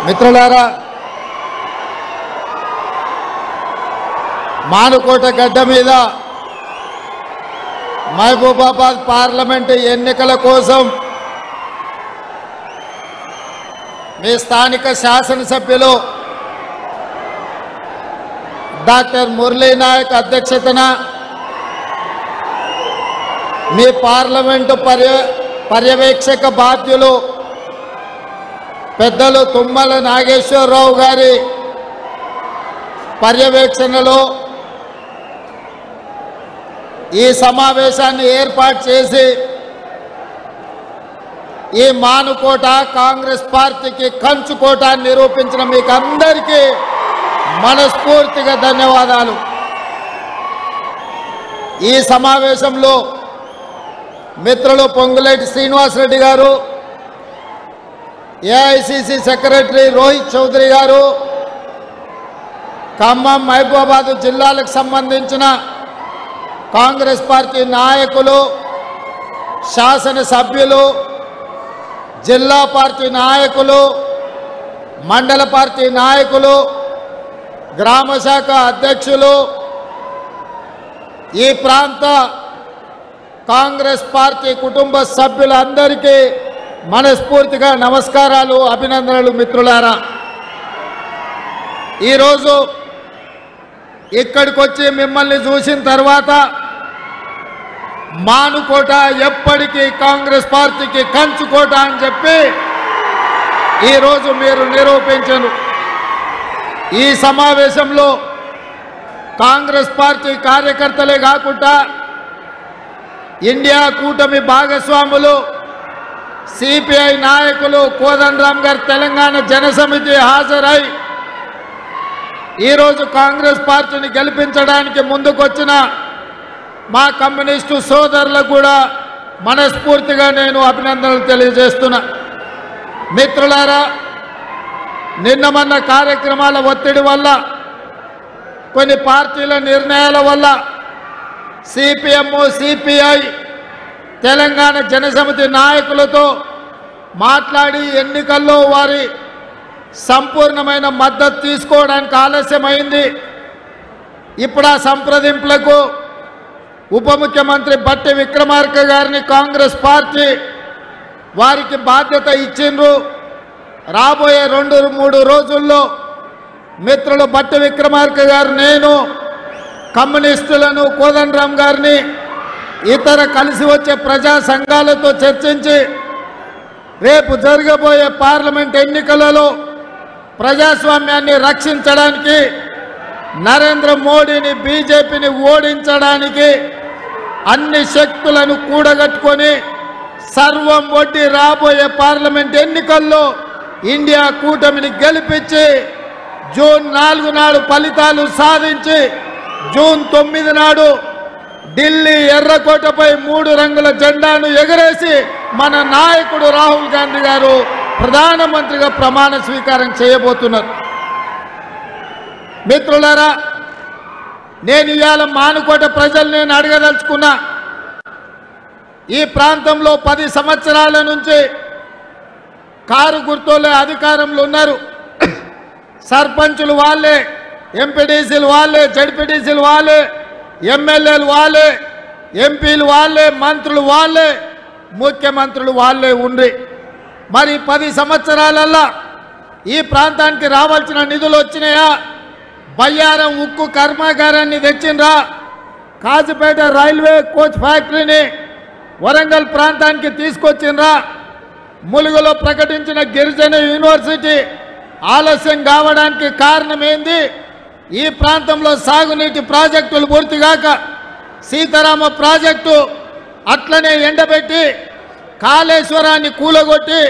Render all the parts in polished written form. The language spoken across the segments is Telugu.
మిత్రులారా, మానుకోట గడ్డ మీద మహబూబాబాద్ పార్లమెంటు ఎన్నికల కోసం మీ స్థానిక శాసనసభ్యులు డాక్టర్ మురళీ నాయక్ అధ్యక్షతన మీ పార్లమెంటు పర్యవేక్షక బాధ్యులు పెద్దలు తుమ్మల నాగేశ్వరరావు గారి పర్యవేక్షణలో ఈ సమావేశాన్ని ఏర్పాటు చేసి ఈ మానుకోట కాంగ్రెస్ పార్టీకి కంచుకోట నిరూపించిన మీకు అందరికీ మనస్ఫూర్తిగా ధన్యవాదాలు. ఈ సమావేశంలో మిత్రులు పొంగులేటి శ్రీనివాసరెడ్డి గారు, ఏఐసిసి సెక్రటరీ రోహిత్ చౌదరి గారు, ఖమ్మం మహబూబాబాద్ జిల్లాలకు సంబంధించిన కాంగ్రెస్ పార్టీ నాయకులు, శాసనసభ్యులు, జిల్లా పార్టీ నాయకులు, మండల పార్టీ నాయకులు, గ్రామ శాఖ అధ్యక్షులు, ఈ ప్రాంత కాంగ్రెస్ పార్టీ కుటుంబ సభ్యులందరికీ మనస్ఫూర్తిగా నమస్కారాలు, అభినందనలు. మిత్రులారా, ఈరోజు ఇక్కడికి వచ్చి మిమ్మల్ని చూసిన తర్వాత మానుకోట ఎప్పటికీ కాంగ్రెస్ పార్టీకి కంచుకోట అని చెప్పి ఈరోజు మీరు నిరూపించను. ఈ సమావేశంలో కాంగ్రెస్ పార్టీ కార్యకర్తలే కాకుండా ఇండియా కూటమి భాగస్వాములు, సిపిఐ నాయకులు, కోదండరామ్ గారు తెలంగాణ జనసమితి హాజరై ఈరోజు కాంగ్రెస్ పార్టీని గెలిపించడానికి ముందుకొచ్చిన మా కమ్యూనిస్టు సోదరులకు కూడా మనస్ఫూర్తిగా నేను అభినందనలు తెలియజేస్తున్నా. మిత్రులారా, నిన్న మొన్న కార్యక్రమాల ఒత్తిడి వల్ల, కొన్ని పార్టీల నిర్ణయాల వల్ల సిపిఎం, సిపిఐ, తెలంగాణ జనసమితి నాయకులతో మాట్లాడి ఎన్నికల్లో వారి సంపూర్ణమైన మద్దతు తీసుకోవడానికి ఆలస్యమైంది. ఇప్పుడు ఆ సంప్రదింపులకు ఉప ముఖ్యమంత్రి బట్టి విక్రమార్క గారిని కాంగ్రెస్ పార్టీ వారికి బాధ్యత ఇచ్చిండ్రు. రాబోయే 2-3 రోజుల్లో మిత్రులు బట్టి విక్రమార్క గారు, నేను, కమ్యూనిస్టులను, కోదండరామ్ గారిని, ఇతర కలిసి వచ్చే ప్రజా సంఘాలతో చర్చించి రేపు జరగబోయే పార్లమెంట్ ఎన్నికలలో ప్రజాస్వామ్యాన్ని రక్షించడానికి, నరేంద్ర మోడీని, బీజేపీని ఓడించడానికి అన్ని శక్తులను కూడగట్టుకొని సర్వం ఒడ్డి రాబోయే పార్లమెంట్ ఎన్నికల్లో ఇండియా కూటమిని గెలిపించి జూన్ 4 నాడు ఫలితాలు సాధించి జూన్ 9 నాడు ఢిల్లీ ఎర్రకోటపై 3 రంగుల జెండాను ఎగరేసి మన నాయకుడు రాహుల్ గాంధీ గారు ప్రధానమంత్రిగా ప్రమాణ స్వీకారం చేయబోతున్నారు. మిత్రులారా, నేను ఇవాళ మానుకోట ప్రజలు నేను అడగదలుచుకున్నా. ఈ ప్రాంతంలో 10 సంవత్సరాల నుంచి కారు గుర్తులే అధికారంలో ఉన్నారు. సర్పంచులు వాళ్ళే, ఎంపీటీసీలు వాళ్ళే, జడ్పీటీసీలు వాళ్ళే, ఎమ్మెల్యేలు వాళ్ళే, ఎంపీలు వాళ్ళే, మంత్రులు వాళ్ళే, ముఖ్యమంత్రులు వాళ్ళే ఉండ్రి. మరి 10 సంవత్సరాలల్లా ఈ ప్రాంతానికి రావాల్సిన నిధులు వచ్చినాయా? బయ్యారం ఉక్కు కర్మాగారాన్ని తెచ్చిండ్రా? కాజీపేట రైల్వే కోచ్ ఫ్యాక్టరీని వరంగల్ ప్రాంతానికి తీసుకొచ్చిండ్రా? ములుగులో ప్రకటించిన గిరిజన యూనివర్సిటీ ఆలస్యం కావడానికి కారణం ఏంది? ఈ ప్రాంతంలో సాగునీటి ప్రాజెక్టులు పూర్తిగాక సీతారామ ప్రాజెక్టు అట్లనే ఎండబెట్టి కాళేశ్వరాన్ని కూలగొట్టి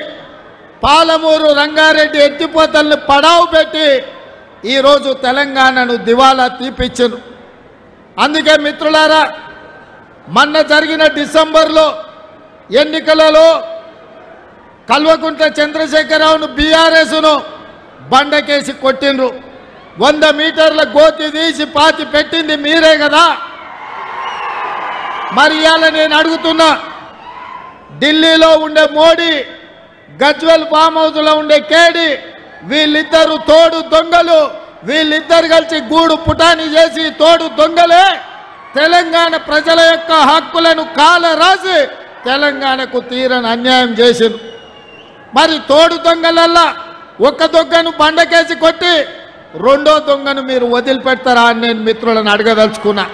పాలమూరు రంగారెడ్డి ఎత్తిపోతల్ని పడావు పెట్టి ఈరోజు తెలంగాణను దివాలా తీపిచ్చారు. అందుకే మిత్రులారా, మొన్న జరిగిన డిసెంబర్లో ఎన్నికలలో కల్వకుంట్ల చంద్రశేఖరరావును, బీఆర్ఎస్ను బండకేసి కొట్టిండ్రు. 100 మీటర్ల గోతి తీసి పాతి పెట్టింది మీరే కదా. మరి ఇవాళ నేను అడుగుతున్నా, ఢిల్లీలో ఉండే మోడీ, గజ్వెల్ ఫామ్ హౌస్లో ఉండే కేడి వీళ్ళిద్దరు తోడు దొంగలు, వీళ్ళిద్దరు కలిసి గూడు పుటాని చేసి తోడు దొంగలే తెలంగాణ ప్రజల యొక్క హక్కులను కాల రాసి తెలంగాణకు తీరని అన్యాయం చేసింది. మరి తోడు దొంగలల్లా ఒక దొంగను బండకేసి కొట్టి రెండో దొంగను మీరు వదిలిపెడతారా అని నేను మిత్రులను అడగదలుచుకున్నా.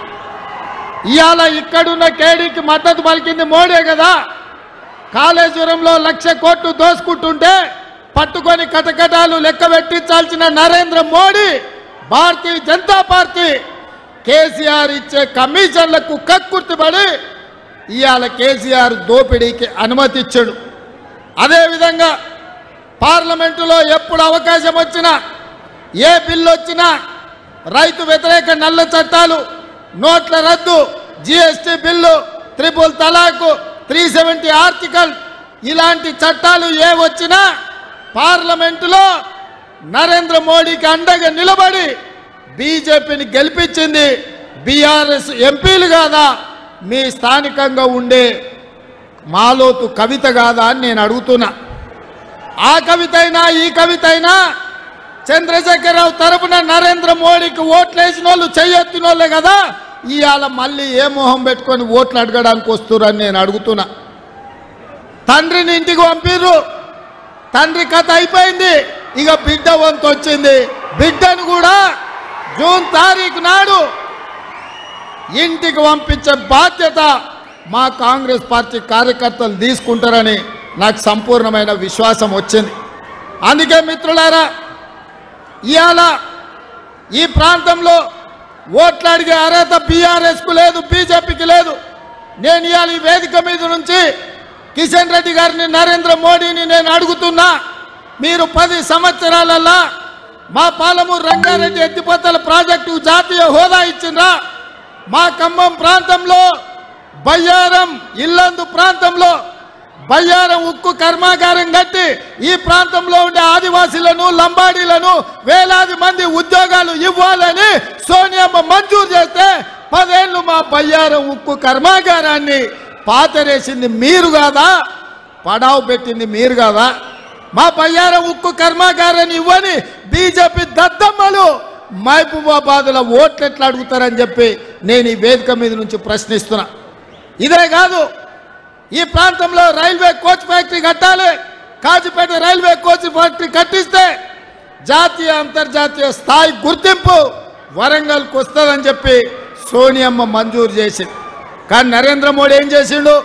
ఇవాళ ఇక్కడున్న కేడీకి మద్దతు పలికింది మోడీ కదా. కాళేశ్వరంలో 1,00,000 కోట్లు దోసుకుంటుంటే పట్టుకొని కటకటాలు లెక్క పెట్టించాల్సిన నరేంద్ర మోడీ, భారతీయ జనతా పార్టీ కేసీఆర్ ఇచ్చే కమిషన్లకు కక్కుర్తిపడి ఇవాళ కేసీఆర్ దోపిడీకి అనుమతి ఇచ్చాడు. అదేవిధంగా పార్లమెంటులో ఎప్పుడు అవకాశం వచ్చినా, ఏ బిల్లు వచ్చినా రైతు వ్యతిరేక నల్ల చట్టాలు, నోట్ల రద్దు, జీఎస్టీ బిల్లు, ట్రిపుల్ తలాకు, 370 ఆర్టికల్ ఇలాంటి చట్టాలు ఏ వచ్చినా పార్లమెంటులో నరేంద్ర మోడీకి అండగా నిలబడి బీజేపీని గెలిపించింది బీఆర్ఎస్ ఎంపీలు కాదా, మీ స్థానికంగా ఉండే మాలోతు కవిత కాదా అని నేను అడుగుతున్నా. ఆ కవిత అయినా ఈ కవిత అయినా చంద్రశేఖరరావు తరపున నరేంద్ర మోడీకి ఓట్లేసిన వాళ్ళు చెయ్యెత్తిన వాళ్ళే కదా. ఇవాళ మళ్ళీ ఏ మొహం పెట్టుకొని ఓట్లు అడగడానికి వస్తురని నేను అడుగుతున్నా. తండ్రిని ఇంటికి పంపిర్రు, తండ్రి కథ అయిపోయింది, ఇక బిడ్డ వంతు వచ్చింది. బిడ్డను కూడా జూన్ 1 తారీఖు నాడు ఇంటికి పంపించే బాధ్యత మా కాంగ్రెస్ పార్టీ కార్యకర్తలు తీసుకుంటారని నాకు సంపూర్ణమైన విశ్వాసం వచ్చింది. అందుకే మిత్రులారా, ఇవాళ ఈ ప్రాంతంలో ఓట్లు అడిగే అర్హత బీఆర్ఎస్కు లేదు, బీజేపీకి లేదు. నేను ఇవాళ ఈ వేదిక మీద నుంచి కిషన్ రెడ్డి గారిని, నరేంద్ర మోడీని నేను అడుగుతున్నా, మీరు 10 సంవత్సరాలల్లా మా పాలమూరు రంగారెడ్డి ఎత్తిపోతల ప్రాజెక్టు జాతీయ హోదా ఇచ్చిండ్రా? మా ఖమ్మం ప్రాంతంలో బయ్యారం ఇల్లందు ప్రాంతంలో బయ్యారం ఉక్కు కర్మాగారం కట్టి ఈ ప్రాంతంలో ఉండే ఆదివాసీలను, లంబాడీలను వేలాది మంది ఉద్యోగాలు ఇవ్వాలని సోనియమ్మ మంజూరు చేస్తే 10 ఏళ్ళు మా బయ్యారం ఉక్కు కర్మాగారాన్ని పాతరేసింది మీరు కాదా? పడావు పెట్టింది మీరు కాదా? మా బయ్యారం ఉక్కు కర్మాగారాన్ని ఇవ్వని బీజేపీ దద్దమ్మలు మహబూబాబాద్లో ఓట్లు ఎట్లా అడుగుతారని చెప్పి నేను ఈ వేదిక మీద నుంచి ప్రశ్నిస్తున్నా. ఇదే కాదు, ఈ ప్రాంతంలో రైల్వే కోచ్ ఫ్యాక్టరీ కట్టాలి. కాజీపేట రైల్వే కోచ్ ఫ్యాక్టరీ కట్టిస్తే జాతీయ అంతర్జాతీయ స్థాయి గుర్తింపు వరంగల్కి వస్తుందని చెప్పి సోనియమ్మ మంజూరు చేసింది. కానీ నరేంద్ర మోడీ ఏం చేసిండు?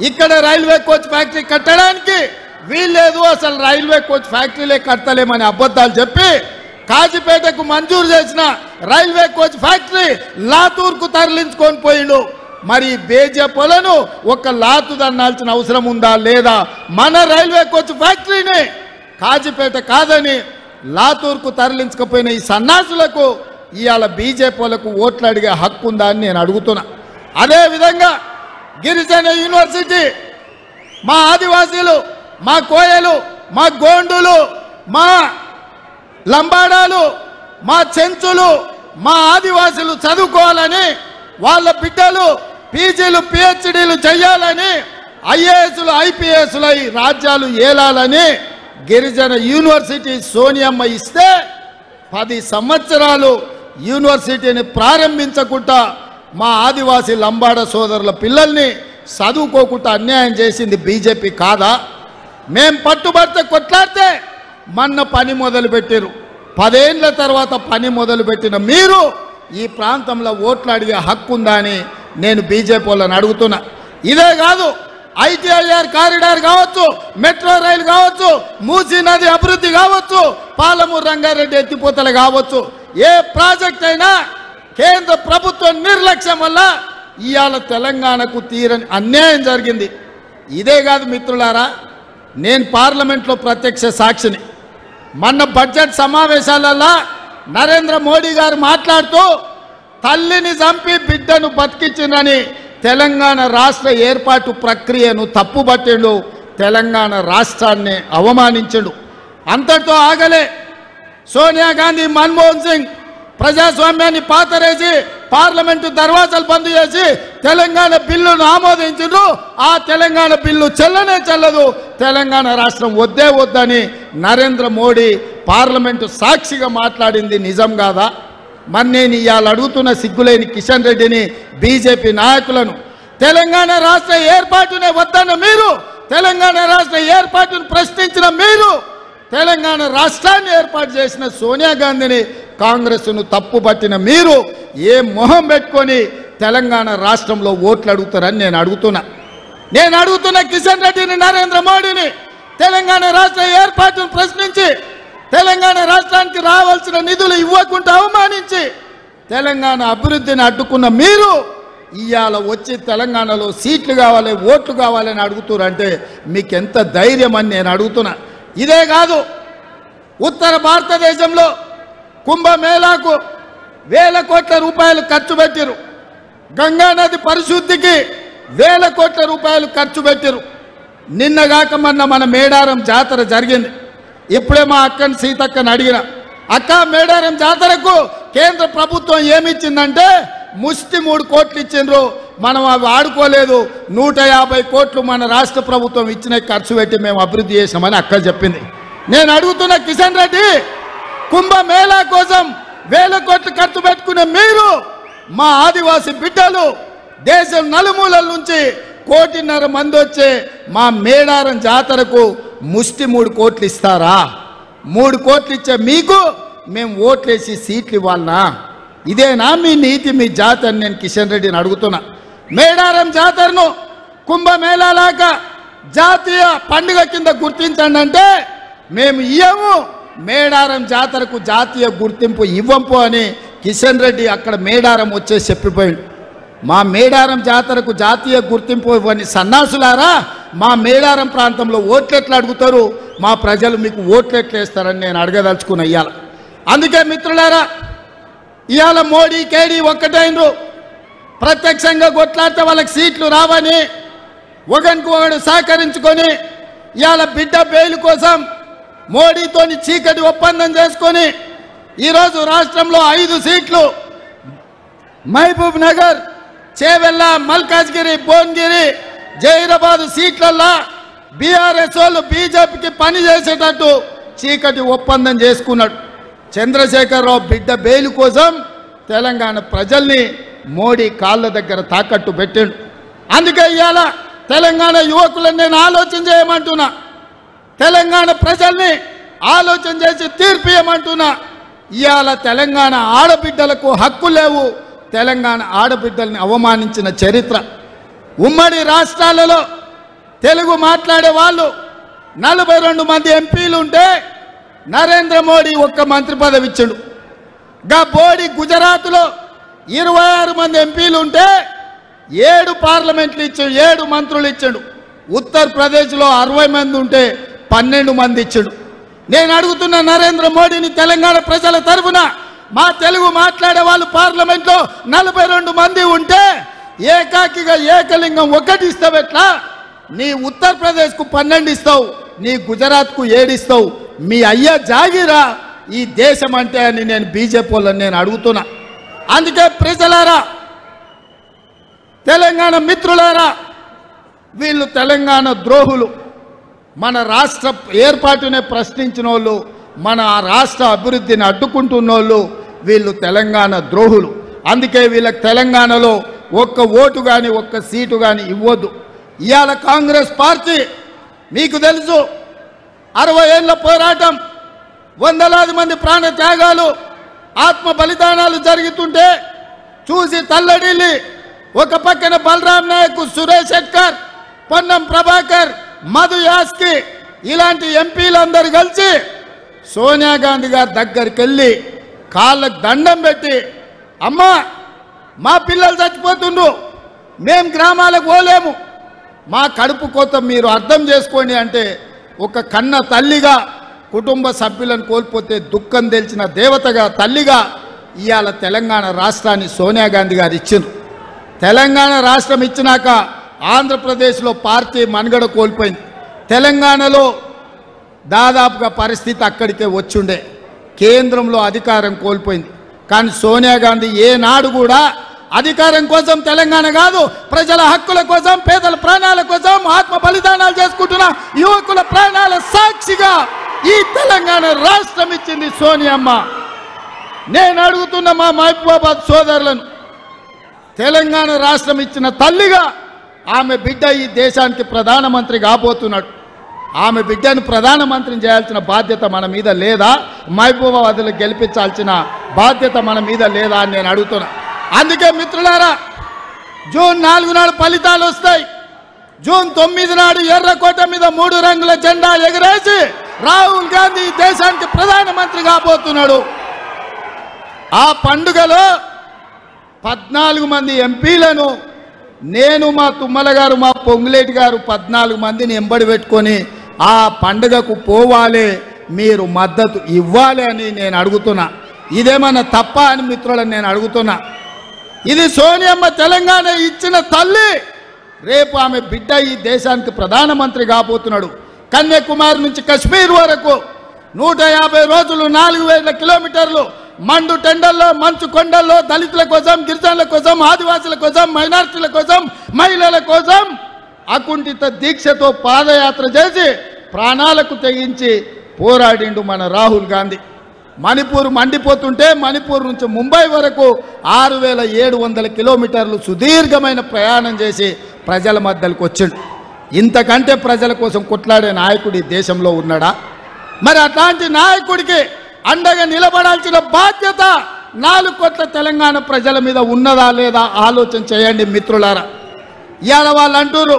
ఇక్కడ రైల్వే కోచ్ ఫ్యాక్టరీ కట్టడానికి వీల్లేదు, అసలు రైల్వే కోచ్ ఫ్యాక్టరీలే కట్టలేమని అబద్ధాలు చెప్పి కాజీపేటకు మంజూరు చేసిన రైల్వే కోచ్ ఫ్యాక్టరీ లాతూర్కు తరలించుకొని పోయిండు. మరి బీజేపీలను ఒక లాతు దన్నాల్సిన అవసరం ఉందా లేదా? మన రైల్వే కోచ్ ఫ్యాక్టరీని కాజీపేట కాదని లాతూర్కు తరలించకపోయిన ఈ సన్నాసులకు ఇవాళ బీజేపీలకు ఓట్లు అడిగే హక్కు ఉందా అని నేను అడుగుతున్నా. అదేవిధంగా గిరిజన యూనివర్సిటీ, మా ఆదివాసీలు, మా కోయలు, మా గోండులు, మా లంబాడాలు, మా చెంచులు, మా ఆదివాసీలు చదువుకోవాలని, వాళ్ళ బిడ్డలు పీజీలు పిహెచ్డీలు చేయాలని, ఐఏఎస్లు ఐపీఎస్లు రాజ్యాలు ఏలాలని గిరిజన యూనివర్సిటీ సోనియమ్మ ఇస్తే 10 సంవత్సరాలు యూనివర్సిటీని ప్రారంభించకుండా మా ఆదివాసీ లంబాడ సోదరుల పిల్లల్ని చదువుకోకుండా అన్యాయం చేసింది బీజేపీ కాదా? మేం పట్టుబడితే కొట్లాడితే మొన్న పని మొదలుపెట్టారు. 10 ఏళ్ల తర్వాత పని మొదలుపెట్టిన మీరు ఈ ప్రాంతంలో ఓట్లు అడిగే హక్కు ఉందా అని నేను బీజేపీ వాళ్ళని అడుగుతున్నా. ఇదే కాదు, ఐటీఐఆర్ కారిడార్ కావచ్చు, మెట్రో రైలు కావచ్చు, మూసీ నది అభివృద్ధి కావచ్చు, పాలమూరు రంగారెడ్డి ఎత్తిపోతలు కావచ్చు, ఏ ప్రాజెక్ట్ అయినా కేంద్ర ప్రభుత్వం నిర్లక్ష్యం వల్ల ఇవాళ తెలంగాణకు తీరని అన్యాయం జరిగింది. ఇదే కాదు మిత్రులారా, నేను పార్లమెంట్లో ప్రత్యక్ష సాక్షిని. మొన్న బడ్జెట్ సమావేశాలలో నరేంద్ర మోడీ గారు మాట్లాడుతూ తల్లిని చంపి బిడ్డను బతికించిందని తెలంగాణ రాష్ట్ర ఏర్పాటు ప్రక్రియను తప్పుబట్టిండు, తెలంగాణ రాష్ట్రాన్ని అవమానించడు. అంతటితో ఆగలే. సోనియా గాంధీ, మన్మోహన్ సింగ్ ప్రజాస్వామ్యాన్ని పాతరేసి పార్లమెంటు దర్వాజాలు బంద్ చేసి తెలంగాణ బిల్లును ఆమోదించారు. ఆ తెలంగాణ బిల్లు చెల్లనే చెల్లదు, తెలంగాణ రాష్ట్రం వద్దే వద్దని నరేంద్ర మోడీ పార్లమెంటు సాక్షిగా మాట్లాడింది నిజం కాదా? మరి నేను ఇవాళ అడుగుతున్న సిగ్గులేని కిషన్ రెడ్డిని, బీజేపీ నాయకులను, తెలంగాణ రాష్ట్ర ఏర్పాటునే వద్దన్న మీరు, తెలంగాణ రాష్ట్ర ఏర్పాటును ప్రశ్నించిన మీరు, తెలంగాణ రాష్ట్రాన్ని ఏర్పాటు చేసిన సోనియా గాంధీని, కాంగ్రెస్ను తప్పుపట్టిన మీరు ఏ మొహం పెట్టుకొని తెలంగాణ రాష్ట్రంలో ఓట్లు అడుగుతారని నేను అడుగుతున్న కిషన్ రెడ్డిని, నరేంద్ర మోడీని, తెలంగాణ రాష్ట్ర ఏర్పాటును ప్రశ్నించి తెలంగాణ రాష్ట్రానికి రావాల్సిన నిధులు ఇవ్వకుండా అవమానించి తెలంగాణ అభివృద్ధిని అడ్డుకున్న మీరు ఇవాళ వచ్చి తెలంగాణలో సీట్లు కావాలి, ఓట్లు కావాలని అడుగుతారంటే మీకు ఎంత ధైర్యం అని నేను అడుగుతున్నా. ఇదే కాదు, ఉత్తర భారతదేశంలో కుంభమేళాకు వేల కోట్ల రూపాయలు ఖర్చు పెట్టారు. గంగానది పరిశుద్ధికి వేల కోట్ల రూపాయలు ఖర్చు పెట్టారు. నిన్నగాక మొన్న మన మేడారం జాతర జరిగింది. ఇప్పుడే మా అక్కని సీతక్కని అడిగిన, అక్క మేడారం జాతరకు కేంద్ర ప్రభుత్వం ఏమిచ్చిందంటే ముష్టి 3 కోట్లు ఇచ్చిండ్రు, మనం అవి ఆడుకోలేదు, 150 కోట్లు మన రాష్ట్ర ప్రభుత్వం ఇచ్చిన ఖర్చు పెట్టి మేము అభివృద్ధి చేసామని అక్క చెప్పింది. నేను అడుగుతున్న కిషన్ రెడ్డి, కుంభమేళా కోసం వేల కోట్లు ఖర్చు పెట్టుకునే మీరు మా ఆదివాసీ బిడ్డలు దేశం నలుమూలల నుంచి 1.5 కోటి మంది వచ్చే మా మేడారం జాతరకు ముష్టి 3 కోట్లు ఇస్తారా? 3 కోట్లు ఇచ్చే మీకు మేము ఓట్లేసి సీట్లు ఇవ్వాలనా? ఇదేనా మీ నీతి, మీ జాతి అని నేను కిషన్ రెడ్డిని అడుగుతున్నా. మేడారం జాతరను కుంభమేళాలాగా జాతీయ పండుగ కింద గుర్తించండి అంటే మేము ఇవ్వము, మేడారం జాతరకు జాతీయ గుర్తింపు ఇవ్వంపు అని కిషన్ రెడ్డి అక్కడ మేడారం వచ్చేసి చెప్పిపోయింది. మా మేడారం జాతరకు జాతీయ గుర్తింపు ఇవ్వని సన్నాసులారా, మా మేడారం ప్రాంతంలో ఓట్లెట్లు అడుగుతారు, మా ప్రజలు మీకు ఓట్లెట్లు వేస్తారని నేను అడగదలుచుకున్న ఇవాళ. అందుకే మిత్రులారా, ఇవాళ మోడీ కేడీ ఒక్కటైనరు, ప్రత్యక్షంగా కొట్లాడితే వాళ్ళకి సీట్లు రావని ఒకరికి ఒకడు సహకరించుకొని ఇవాళ బిడ్డ బెయిల్ కోసం మోడీతోని చీకటి ఒప్పందం చేసుకొని ఈరోజు రాష్ట్రంలో 5 సీట్లు మహబూబ్ నగర్, చేవెళ్ళ, మల్కాజ్గిరి, భువనగిరి, జైరాబాద్ సీట్లల్లో బీఆర్ఎస్ వాళ్ళు బీజేపీకి పని చేసేటట్టు చీకటి ఒప్పందం చేసుకున్నాడు. చంద్రశేఖరరావు బిడ్డ బెయిల్ కోసం తెలంగాణ ప్రజల్ని మోడీ కాళ్ళ దగ్గర తాకట్టు పెట్టాడు. అందుకే ఇవాళ తెలంగాణ యువకులను నేను ఆలోచన చేయమంటున్నా, తెలంగాణ ప్రజల్ని ఆలోచన చేసి తీర్పు ఇవ్వమంటున్నా. ఇవాళ తెలంగాణ ఆడబిడ్డలకు హక్కు లేవు, తెలంగాణ ఆడబిడ్డల్ని అవమానించిన చరిత్ర. ఉమ్మడి రాష్ట్రాలలో తెలుగు మాట్లాడే వాళ్ళు 42 మంది ఎంపీలు ఉంటే నరేంద్ర మోడీ 1 మంత్రి పదవి ఇచ్చాడు. గా బోడి గుజరాత్లో 26 మంది ఎంపీలు ఉంటే 7 పార్లమెంట్లు ఇచ్చాడు, 7 మంత్రులు ఇచ్చాడు. ఉత్తరప్రదేశ్లో 60 మంది ఉంటే 12 మంది ఇచ్చాడు. నేను అడుగుతున్న నరేంద్ర మోడీని తెలంగాణ ప్రజల తరఫున, మా తెలుగు మాట్లాడే వాళ్ళు పార్లమెంట్లో 42 మంది ఉంటే ఏకాకిగా ఏకలింగం 1 ఇస్తావు ఎట్లా? నీ ఉత్తరప్రదేశ్కు 12 ఇస్తావు, నీ గుజరాత్కు 7 ఇస్తావు. మీ అయ్యా జాగిరా ఈ దేశం అంటే అని నేను బీజేపీ వాళ్ళని నేను అడుగుతున్నా. అందుకే ప్రజలారా, తెలంగాణ మిత్రులారా, వీళ్ళు తెలంగాణ ద్రోహులు, మన రాష్ట్ర ఏర్పాటునే ప్రశ్నించిన వాళ్ళు, మన రాష్ట్ర అభివృద్ధిని అడ్డుకుంటున్న వాళ్ళు వీళ్ళు తెలంగాణ ద్రోహులు. అందుకే వీళ్ళకి తెలంగాణలో 1 ఓటు కానీ 1 సీటు కానీ ఇవ్వద్దు. ఇవాళ కాంగ్రెస్ పార్టీ మీకు తెలుసు, 60 ఏళ్ల పోరాటం, వందలాది మంది ప్రాణ త్యాగాలు, ఆత్మ బలిదానాలు జరుగుతుంటే చూసి తల్లడిల్లి ఒక పక్కన బలరాం నాయక్, సురేష్ శెట్కర్, పొన్నం ప్రభాకర్, మధు యాస్కి ఇలాంటి ఎంపీలందరూ కలిసి సోనియా గాంధీ గారి దగ్గరికి వెళ్ళి కాళ్ళకు దండం పెట్టి, అమ్మా మా పిల్లలు చచ్చిపోతుండ్రు, మేము గ్రామాలకు పోలేము, మా కడుపు కోత మీరు అర్థం చేసుకోండి అంటే ఒక కన్న తల్లిగా కుటుంబ సభ్యులను కోల్పోతే దుఃఖం తెలిసిన దేవతగా తల్లిగా ఇవాళ తెలంగాణ రాష్ట్రాన్ని సోనియా గాంధీ గారు ఇచ్చిండ్రు. తెలంగాణ రాష్ట్రం ఇచ్చినాక ఆంధ్రప్రదేశ్లో పార్టీ మనుగడ కోల్పోయింది. తెలంగాణలో దాదాపుగా పరిస్థితి అక్కడికే వచ్చుండే, కేంద్రంలో అధికారం కోల్పోయింది. కానీ సోనియా గాంధీ ఏనాడు కూడా అధికారం కోసం తెలంగాణ కాదు, ప్రజల హక్కుల కోసం, పేదల ప్రాణాల కోసం, ఆత్మ బలిదానాలు చేసుకుంటున్న యువకుల ప్రాణాల సాక్షిగా ఈ తెలంగాణ రాష్ట్రం ఇచ్చింది సోనియమ్మ. నేను అడుగుతున్న మా మహబూబాబాద్ సోదరులను, తెలంగాణ రాష్ట్రం ఇచ్చిన తల్లిగా ఆమె బిడ్డ ఈ దేశానికి ప్రధానమంత్రి కాబోతున్నాడు. ఆమె బిడ్డను ప్రధానమంత్రిని చేయాల్సిన బాధ్యత మన మీద లేదా? మహబూబాబాద్లో గెలిపించాల్సిన బాధ్యత మన మీద లేదా అని నేను అడుగుతున్నా. అందుకే మిత్రులారా, జూన్ 4 నాడు ఫలితాలు వస్తాయి. జూన్ 9 నాడు ఎర్రకోట మీద 3 రంగుల జెండా ఎగరేసి రాహుల్ గాంధీ దేశానికి ప్రధానమంత్రి కాబోతున్నాడు. ఆ పండుగలో 14 మంది ఎంపీలను నేను, మా తుమ్మల గారు, మా పొంగులేటి గారు 14 మందిని ఎంబడి పెట్టుకొని ఆ పండుగకు పోవాలి, మీరు మద్దతు ఇవ్వాలి అని నేను అడుగుతున్నా. ఇదేమన్నా తప్ప అని మిత్రులను నేను అడుగుతున్నా. ఇది సోనియమ్మ తెలంగాణ ఇచ్చిన తల్లి. రేపు ఆమె బిడ్డ ఈ దేశానికి ప్రధానమంత్రి కాబోతున్నాడు. కన్యాకుమారి నుంచి కశ్మీర్ వరకు 150 రోజులు 4000 కిలోమీటర్లు మండు టెండల్లో, మంచు కొండల్లో దళితుల కోసం, గిరిజనుల కోసం, ఆదివాసుల కోసం, మైనారిటీల కోసం, మహిళల కోసం అకుంఠిత దీక్షతో పాదయాత్ర చేసి ప్రాణాలకు తెగించి పోరాడిండు మన రాహుల్ గాంధీ. మణిపూర్ మండిపోతుంటే మణిపూర్ నుంచి ముంబై వరకు 6700 కిలోమీటర్లు సుదీర్ఘమైన ప్రయాణం చేసి ప్రజల మధ్యలోకి వచ్చిండు. ఇంతకంటే ప్రజల కోసం కొట్లాడే నాయకుడు ఈ దేశంలో ఉన్నాడా? మరి అట్లాంటి నాయకుడికి అండగా నిలబడాల్సిన బాధ్యత 4 కోట్ల తెలంగాణ ప్రజల మీద ఉన్నదా లేదా ఆలోచన చేయండి మిత్రులారా. ఇవాళ వాళ్ళు అంటారు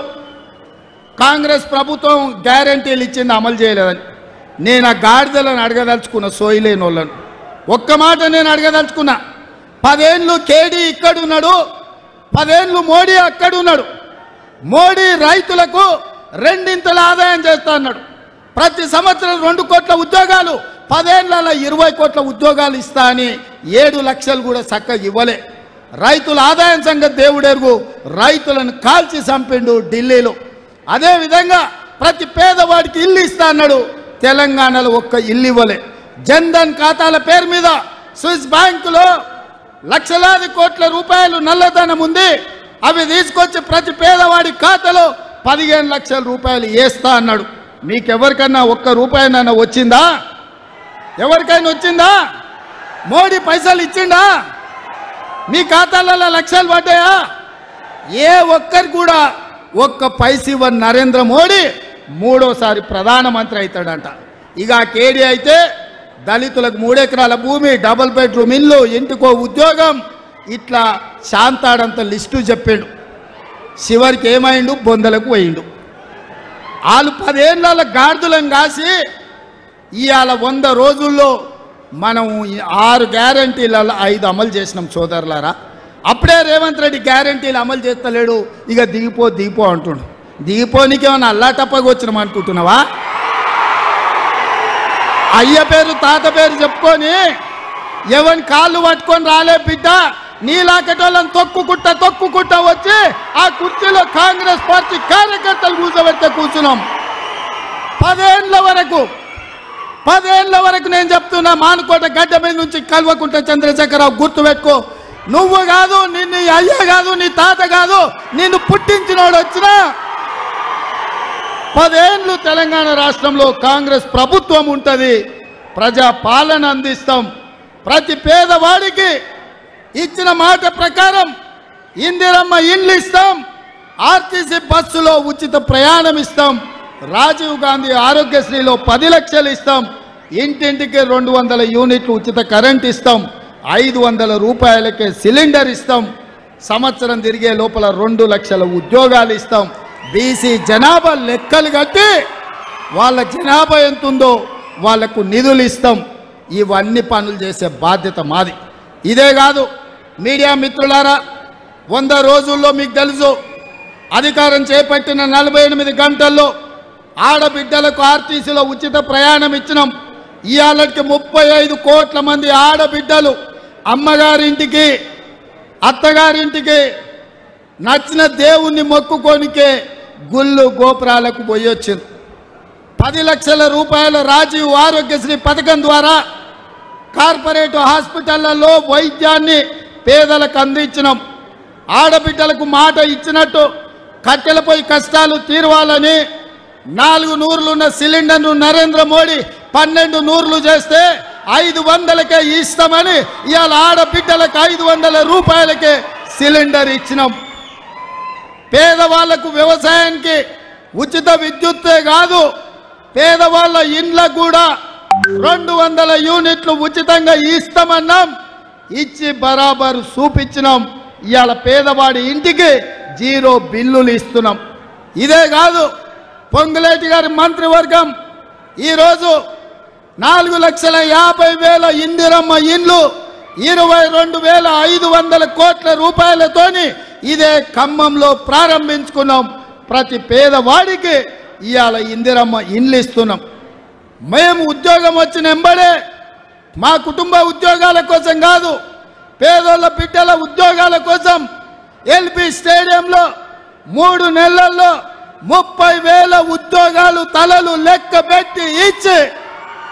కాంగ్రెస్ ప్రభుత్వం గ్యారంటీలు ఇచ్చింది అమలు చేయలేదని. నేను ఆ గాడిదలను అడగదలుచుకున్న, సోయిలేని వాళ్ళను ఒక్క మాట నేను అడగదలుచుకున్నా. 10 ఏళ్ళు కేడీ ఇక్కడున్నాడు, 10 ఏళ్ళు మోడీ అక్కడున్నాడు. మోడీ రైతులకు 2 ఆదాయం చేస్తా అన్నాడు. ప్రతి సంవత్సరం 2 కోట్ల ఉద్యోగాలు, 10 ఏళ్లలో 20 కోట్ల ఉద్యోగాలు ఇస్తా అని 7 లక్షలు కూడా చక్కగా ఇవ్వలే. రైతుల ఆదాయం సంగతి దేవుడెరుగు, రైతులను కాల్చి చంపిండు ఢిల్లీలో. అదేవిధంగా ప్రతి పేదవాడికి ఇల్లు ఇస్తా అన్నాడు, తెలంగాణలో ఒక్క ఇల్లు ఇవ్వలే. జన్ధన్ ఖాతాల పేరు మీద స్విస్ బ్యాంకులో లక్షలాది కోట్ల రూపాయలు నల్లధనం ఉంది. అవి తీసుకొచ్చి ప్రతి పేదవాడి ఖాతాలో 15 లక్షల రూపాయలు వేస్తా అన్నాడు. మీకెవరికన్నా ఒక్క రూపాయనన్నా వచ్చిందా? ఎవరికైనా వచ్చిందా? మోడీ పైసలు ఇచ్చిండా? మీ ఖాతాలలో లక్షలు పడ్డాయా? ఏ ఒక్కరు కూడా ఒక్క పైస ఇవ్వని నరేంద్ర మోడీ 3వసారి ప్రధానమంత్రి అవుతాడంట. ఇక కేడీ అయితే దళితులకు 3 ఎకరాల భూమి, డబుల్ బెడ్రూమ్ ఇల్లు, ఇంటికో ఉద్యోగం, ఇట్లా శాంతాడంత లిస్టు చెప్పాడు. చివరికి ఏమైండు? బొందలకు పోయిండు. వాళ్ళు 10 ఏళ్ళ గాడిదలను కాసి ఇవాళ 100 రోజుల్లో మనం 6 గ్యారంటీలలో 5 అమలు చేసినాం సోదరులారా. అప్పుడే రేవంత్ రెడ్డి గ్యారంటీలు అమలు చేస్తలేడు, ఇక దిగిపో అంటుండు. దిగిపోనికి ఏమన్నా అల్లాటప్పగా వచ్చినాం అనుకుంటున్నావా? అయ్య పేరు తాత పేరు చెప్పుకొని ఎవరిని కాళ్ళు పట్టుకొని రాలే బిడ్డ. నీలాకటోళ్ళని తొక్కుకుంటా వచ్చి ఆ కుర్చీలో కాంగ్రెస్ పార్టీ కార్యకర్తలు కూర్చోబెడితే కూర్చున్నాం. 10 ఏళ్ళ వరకు నేను చెప్తున్నా, మానుకోట గడ్డ మీద నుంచి కల్వకుంట చంద్రశేఖరరావు గుర్తుపెట్టుకో. నువ్వు కాదు, నిన్ను అయ్య కాదు, నీ తాత కాదు, నిన్ను పుట్టించినోడు వచ్చినా 10 ఏళ్ళు తెలంగాణ రాష్ట్రంలో కాంగ్రెస్ ప్రభుత్వం ఉంటుంది. ప్రజా పాలన అందిస్తాం. ప్రతి పేదవాడికి ఇచ్చిన మాట ప్రకారం ఇందిరమ్మ ఇండ్లు ఇస్తాం. ఆర్టీసీ బస్సులో ఉచిత ప్రయాణం ఇస్తాం. రాజీవ్ గాంధీ ఆరోగ్యశ్రీలో 10 లక్షలు ఇస్తాం. ఇంటింటికి 200 యూనిట్లు ఉచిత కరెంట్ ఇస్తాం. 500 రూపాయలకే సిలిండర్ ఇస్తాం. సంవత్సరం తిరిగే లోపల 2 లక్షల ఉద్యోగాలు ఇస్తాం. బీసీ జనాభా లెక్కలు కట్టి వాళ్ళ జనాభా ఎంతుందో వాళ్లకు నిధులు ఇస్తాం. ఇవన్నీ పనులు చేసే బాధ్యత మాది. ఇదే కాదు మీడియా మిత్రులారా, 100 రోజుల్లో మీకు తెలుసు అధికారం చేపట్టిన 48 గంటల్లో ఆడబిడ్డలకు ఆర్టీసీలో ఉచిత ప్రయాణం ఇచ్చినాం. ఇవాళకి 35 కోట్ల మంది ఆడబిడ్డలు అమ్మగారింటికి, అత్తగారింటికి నచ్చిన దేవుణ్ణి మొక్కుకోనికే గుళ్ళు గోపురాలకు పోయొచ్చింది. 10 లక్షల రూపాయల రాజీవ్ ఆరోగ్యశ్రీ పథకం ద్వారా కార్పొరేట్ హాస్పిటళ్లలో వైద్యాన్ని పేదలకు అందించినాం. ఆడబిడ్డలకు మాట ఇచ్చినట్టు కట్టెలపై కష్టాలు తీరవాలని 4 నూరులున్న సిలిండర్ను నరేంద్ర మోడీ 12 నూర్లు చేస్తే 500కే ఇస్తామని ఇవాళ ఆడబిడ్డలకు 500 రూపాయలకే సిలిండర్ ఇచ్చినాం. పేదవాళ్లకు వ్యవసాయానికి ఉచిత విద్యుత్తే కాదు, పేదవాళ్ళ ఇండ్లకు కూడా 200 యూనిట్లు ఉచితంగా ఇస్తామన్నాం. ఇచ్చి బరాబర్ చూపించినాం. ఇవాళ పేదవాడి ఇంటికి 0 బిల్లులు ఇస్తున్నాం. ఇదే కాదు, పొంగులేటి గారి మంత్రివర్గం ఈరోజు 4,50,000 ఇందిరమ్మ ఇండ్లు 22,500 కోట్ల రూపాయలతోని ఇదే ఖమ్మంలో ప్రారంభించుకున్నాం. ప్రతి పేదవాడికి ఇవాళ ఇందిరమ్మ ఇండ్లు ఇస్తున్నాం. మేము ఉద్యోగం వచ్చిన ఎంబడే మా కుటుంబ ఉద్యోగాల కోసం కాదు, పేదోళ్ళ బిడ్డల ఉద్యోగాల కోసం ఎల్బీ స్టేడియంలో 3 నెలల్లో 30,000 ఉద్యోగాలు తలలు లెక్క పెట్టి ఇచ్చి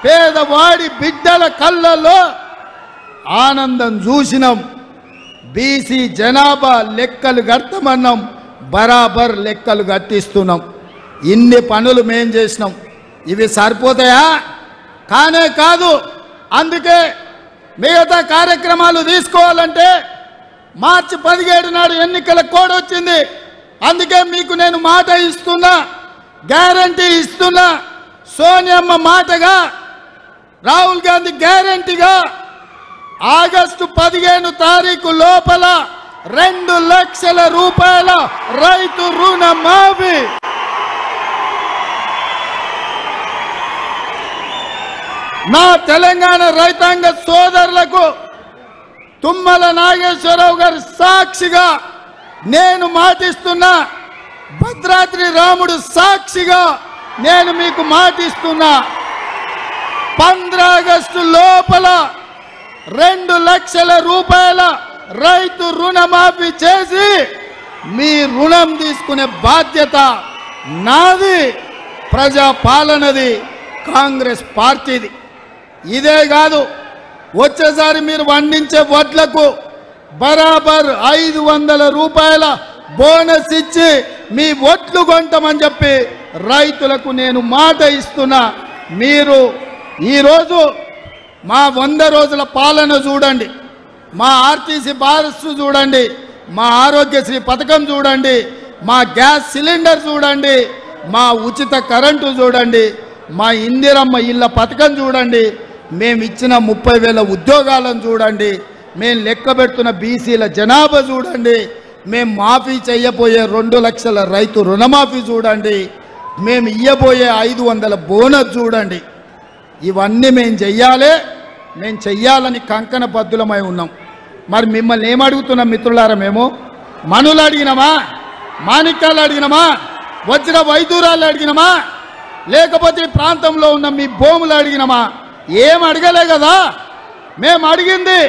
పేదవాడి బిడ్డల కళ్ళల్లో ఆనందం చూసినాం. బీసీ జనాభా లెక్కలు కట్టమన్నాం, బరాబర్ లెక్కలు కట్టిస్తున్నాం. ఇన్ని పనులు మేం చేసినాం. ఇవి సరిపోతాయా? కానే కాదు. అందుకే మిగతా కార్యక్రమాలు తీసుకోవాలంటే మార్చి 17 నాడు ఎన్నికల కోడ్ వచ్చింది. అందుకే మీకు నేను మాట ఇస్తున్నా, గ్యారంటీ ఇస్తున్నా. సోనియమ్మ మాటగా, రాహుల్ గాంధీ గ్యారంటీగా ఆగస్టు 15 తారీఖు లోపల 2 లక్షల రూపాయల రైతు రుణమాఫీ. నా తెలంగాణ రైతాంగ సోదరులకు తుమ్మల నాగేశ్వరరావు గారి సాక్షిగా నేను మాటిస్తున్నా, భద్రాద్రి రాముడు సాక్షిగా నేను మీకు మాటిస్తున్నా, 15 ఆగస్టు లోపల 2 లక్షల రూపాయల రైతు రుణమాఫీ చేసి మీ రుణం తీసుకునే బాధ్యత నాది, ప్రజా పాలనది, కాంగ్రెస్ పార్టీది. ఇదే కాదు, వచ్చేసారి మీరు పండించే వడ్లకు బరాబర్ 500 రూపాయల బోనస్ ఇచ్చి మీ వడ్లు కొంటామని చెప్పి రైతులకు నేను మాట ఇస్తున్నా. మీరు ఈరోజు మా 100 రోజుల పాలన చూడండి, మా ఆర్టీసీ బారస్ చూడండి, మా ఆరోగ్యశ్రీ పథకం చూడండి, మా గ్యాస్ సిలిండర్ చూడండి, మా ఉచిత కరెంటు చూడండి, మా ఇందిరమ్మ ఇళ్ళ పథకం చూడండి, మేము ఇచ్చిన 30,000 ఉద్యోగాలను చూడండి, మేము లెక్క పెడుతున్న బీసీల జనాభా చూడండి, మేము మాఫీ చేయబోయే 2 లక్షల రైతు రుణమాఫీ చూడండి, మేము ఇయ్యబోయే 500 బోనస్ చూడండి. ఇవన్నీ మేము చెయ్యాలి, మేము చెయ్యాలని కంకణ బద్దులమై ఉన్నాం. మరి మిమ్మల్ని ఏమడుగుతున్నాం మిత్రులారా? మేము మనులు అడిగినామా? మాణిక్యాలు అడిగినామా? వజ్ర వైదూరాలు అడిగినామా? లేకపోతే ఈ ప్రాంతంలో ఉన్న మీ భూములు అడిగినామా? ఏం అడగలే కదా. మేము అడిగింది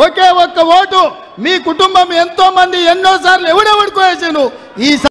ఒకే ఒక్క ఓటు. మీ కుటుంబం ఎంతో మంది ఎన్నోసార్లు ఎవడెవడుకోసాను. ఈ